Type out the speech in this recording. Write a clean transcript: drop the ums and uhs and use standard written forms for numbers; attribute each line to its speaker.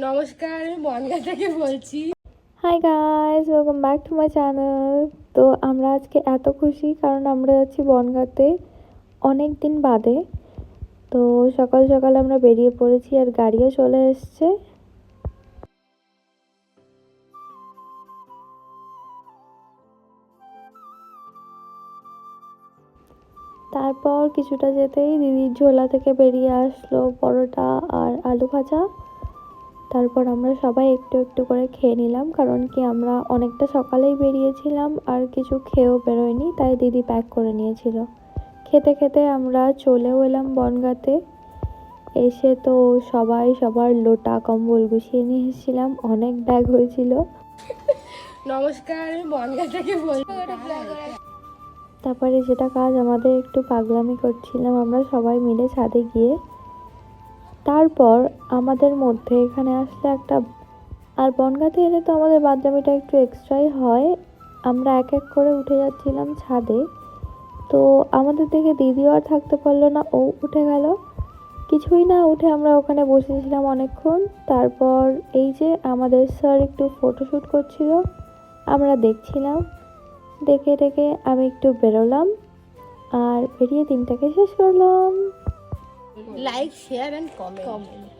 Speaker 1: নমস্কার, আমি বনগা থেকে বলছি।
Speaker 2: Hi guys, welcome back to my channel. তো আমরা আজকে এত খুশি কারণ আমরা যাচ্ছি বনগাঁতে অনেক দিন বাদে। তো সকাল সকাল আমরা বেরিয়ে পড়েছি আর গাড়িও চলে এসছে। তারপর কিছুটা যেতেই দিদির ঝোলা থেকে বেরিয়ে আসলো পরোটা আর আলু ভাজা। তারপর আমরা সবাই একটু একটু করে খেয়ে নিলাম, কারণ কি আমরা অনেকটা সকালেই বেরিয়েছিলাম আর কিছু খেয়েও বেরোয়নি, তাই দিদি প্যাক করে নিয়েছিল। খেতে খেতে আমরা চলেও এলাম বনগাঁতে। এসে তো সবাই সবার লোটা কম্বল গুছিয়ে নিয়ে এসেছিলাম, অনেক ব্যাগ হয়েছিল।
Speaker 1: নমস্কার, আমি বনগা থেকে বলছি।
Speaker 2: তারপরে যেটা কাজ, আমাদের একটু পাগলামি করছিলাম আমরা সবাই মিলে ছাদে গিয়ে। তারপর আমাদের মধ্যে এখানে আসলে একটা, আর বনগাঁতে এলে তো আমাদের বাদরামিটা একটু এক্সট্রাই হয়। আমরা এক এক করে উঠে যাচ্ছিলাম ছাদে। তো আমাদের দেখে দিদিও আর থাকতে পারলো না, ও উঠে গেল। কিছুই না উঠে আমরা ওখানে বসেছিলাম অনেকক্ষণ। তারপর এই যে আমাদের স্যার একটু ফটোশ্যুট করছিল, আমরা দেখছিলাম। দেখে দেখে আমি একটু বেরোলাম আর বেরিয়ে দিনটাকে শেষ করলাম।
Speaker 1: Like, share and comment.